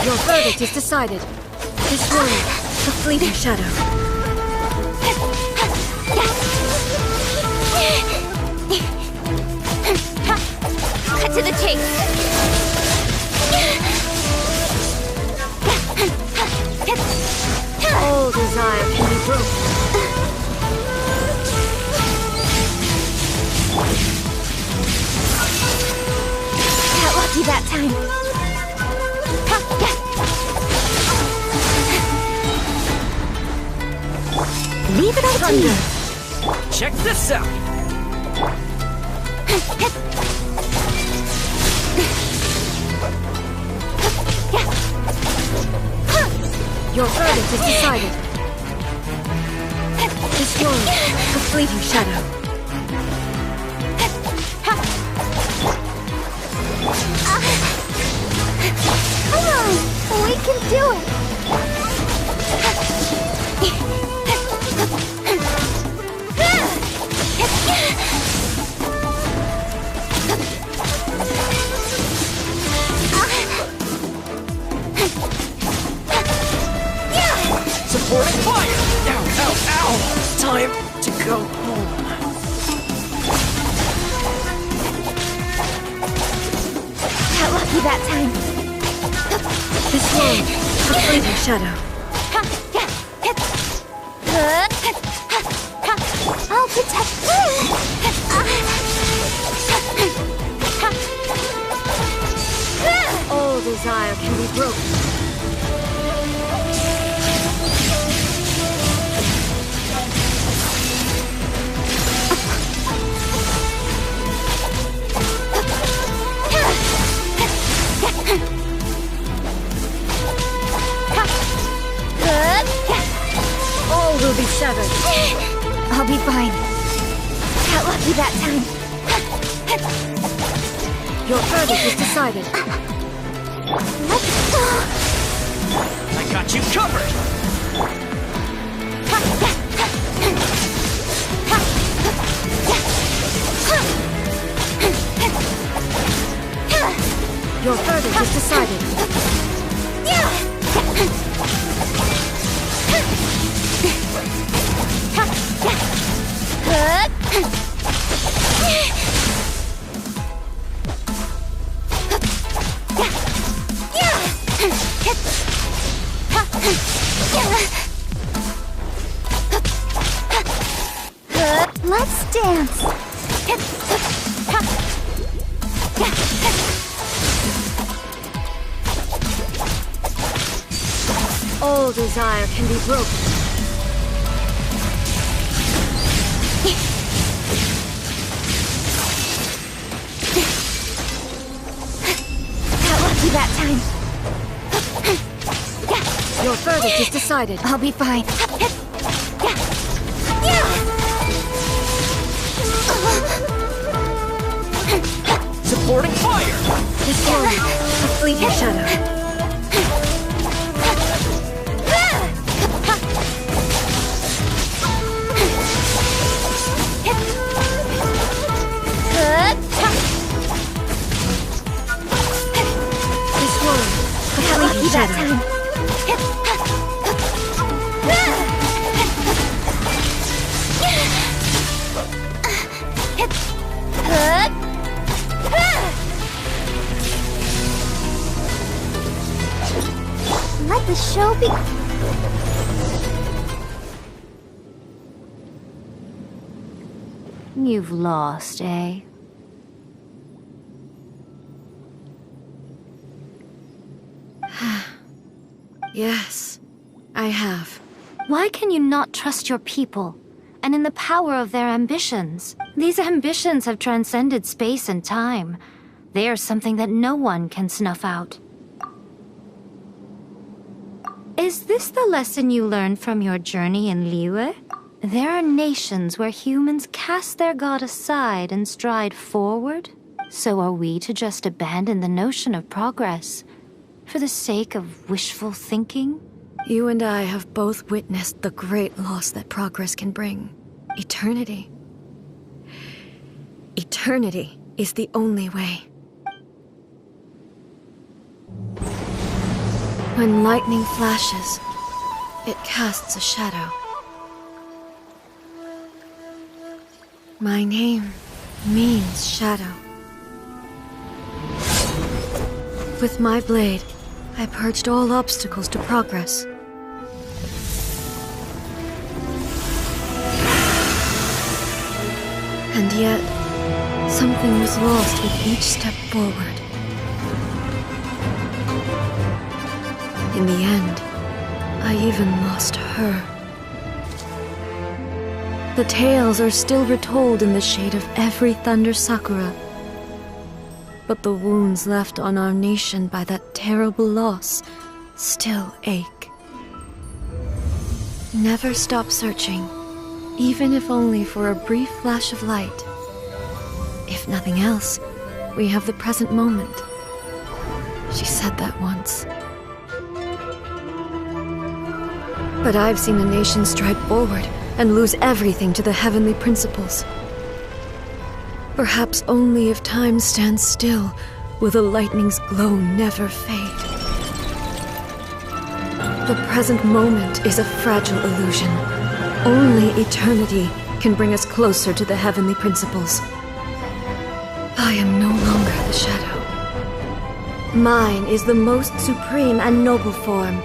Your verdict is decided. This one, a fleeting shadow. Cut to the chase. All desire can be broken. Got lucky that time. Leave it up to you. Check this out. Your verdict is decided. This one, a fleeting shadow. Come on, we can do it. Supporting fire! Ow, ow, ow! Time to go home. Got lucky that time. This one, a fleeting shadow. I'll protect All desire can be broken. All will be severed. I'll be fine. Got lucky that time. Your verdict is decided. Let's go. I got you covered! Your verdict is decided. Let's dance. All desire can be broken. Got lucky that time. Your verdict is decided. I'll be fine. Supporting fire! This one, a fleeting shadow. This one, a fleeting shadow. Let the show be. You've lost, eh? Yes, I have. Why can you not trust your people, and in the power of their ambitions? These ambitions have transcended space and time. They are something that no one can snuff out. Is this the lesson you learned from your journey in Liyue? There are nations where humans cast their god aside and stride forward. So are we to just abandon the notion of progress for the sake of wishful thinking? You and I have both witnessed the great loss that progress can bring. Eternity. Eternity is the only way. When lightning flashes, it casts a shadow. My name means shadow. With my blade, I purged all obstacles to progress. And yet, something was lost with each step forward. In the end, I even lost her. The tales are still retold in the shade of every Thunder Sakura. But the wounds left on our nation by that terrible loss still ache. Never stop searching, even if only for a brief flash of light. If nothing else, we have the present moment. She said that once. But I've seen a nation stride forward and lose everything to the heavenly principles. Perhaps only if time stands still will the lightning's glow never fade. The present moment is a fragile illusion. Only eternity can bring us closer to the heavenly principles. I am no longer the shadow. Mine is the most supreme and noble form.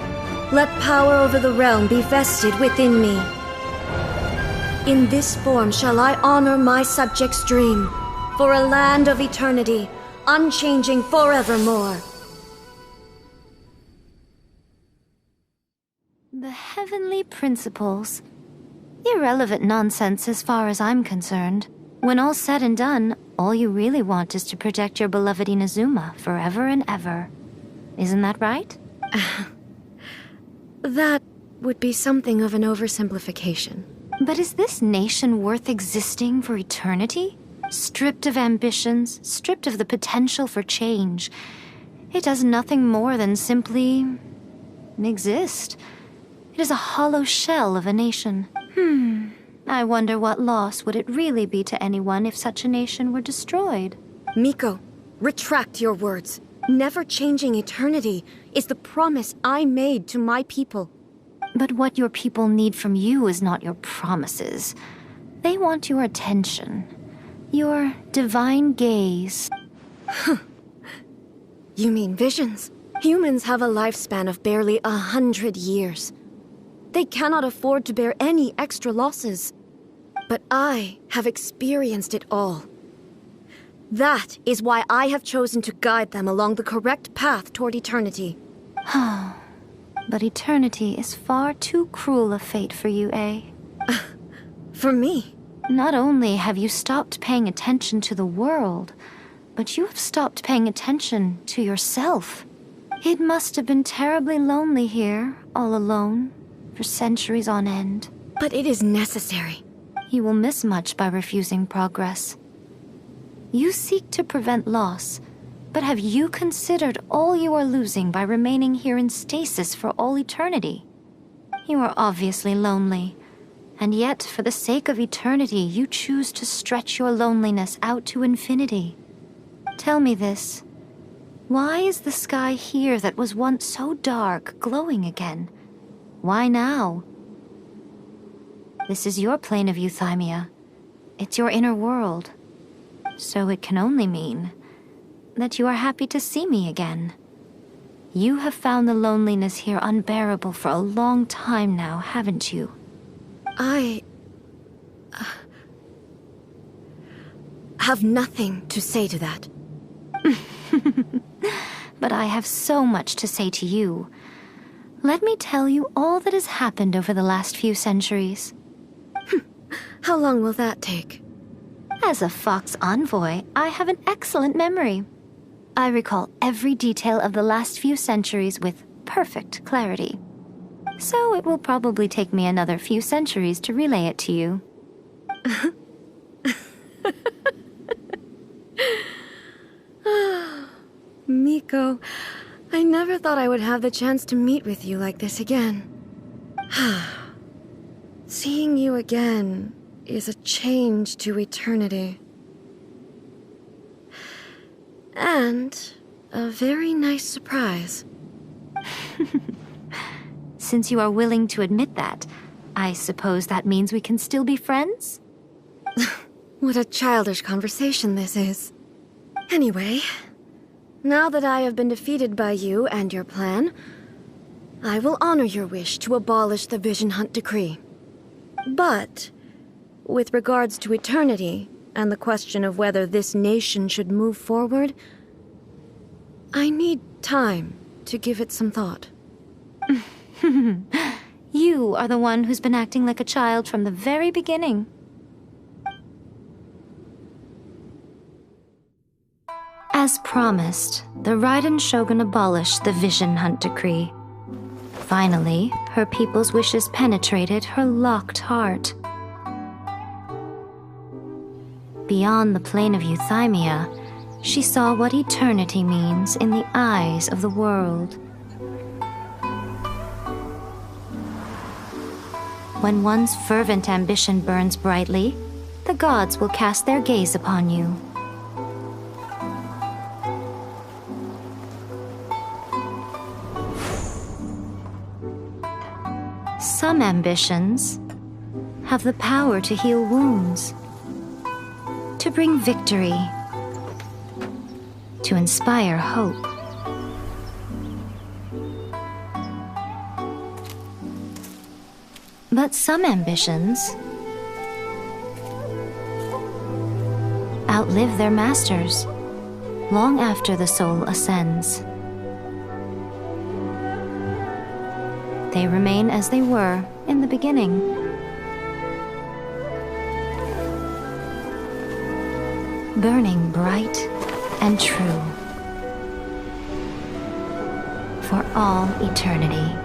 Let power over the realm be vested within me. In this form shall I honor my subjects' dream, for a land of eternity, unchanging forevermore. The heavenly principles. Irrelevant nonsense as far as I'm concerned. When all's said and done, all you really want is to protect your beloved Inazuma forever and ever. Isn't that right? That would be something of an oversimplification. But is this nation worth existing for eternity? Stripped of ambitions, stripped of the potential for change. It does nothing more than simply exist. It is a hollow shell of a nation. I wonder what loss would it really be to anyone if such a nation were destroyed? Miko, retract your words. Never changing eternity is the promise I made to my people. But what your people need from you is not your promises. They want your attention. Your divine gaze. You mean visions? Humans have a lifespan of barely 100 years. They cannot afford to bear any extra losses. But I have experienced it all. That is why I have chosen to guide them along the correct path toward eternity. But eternity is far too cruel a fate for you, eh? For me? Not only have you stopped paying attention to the world, but you have stopped paying attention to yourself. It must have been terribly lonely here, all alone, for centuries on end. But it is necessary. You will miss much by refusing progress. You seek to prevent loss, but have you considered all you are losing by remaining here in stasis for all eternity? You are obviously lonely, and yet for the sake of eternity you choose to stretch your loneliness out to infinity. Tell me this. Why is the sky here that was once so dark glowing again? Why now? This is your plane of euthymia. It's your inner world. So it can only mean that you are happy to see me again. You have found the loneliness here unbearable for a long time now, haven't you? I have nothing to say to that. But I have so much to say to you. Let me tell you all that has happened over the last few centuries. How long will that take? As a Fox envoy, I have an excellent memory. I recall every detail of the last few centuries with perfect clarity. So it will probably take me another few centuries to relay it to you. Miko, I never thought I would have the chance to meet with you like this again. Seeing you again is a change to eternity. And a very nice surprise. since you are willing to admit that, I suppose that means we can still be friends? What a childish conversation this is. Anyway, now that I have been defeated by you and your plan, I will honor your wish to abolish the Vision Hunt Decree. But, with regards to eternity, and the question of whether this nation should move forward, I need time to give it some thought. You are the one who's been acting like a child from the very beginning. As promised, the Raiden Shogun abolished the Vision Hunt Decree. Finally, her people's wishes penetrated her locked heart. Beyond the plane of Euthymia, she saw what eternity means in the eyes of the world. When one's fervent ambition burns brightly, the gods will cast their gaze upon you. Some ambitions have the power to heal wounds, to bring victory, to inspire hope. But some ambitions outlive their masters long after the soul ascends. They remain as they were in the beginning. Burning bright and true for all eternity.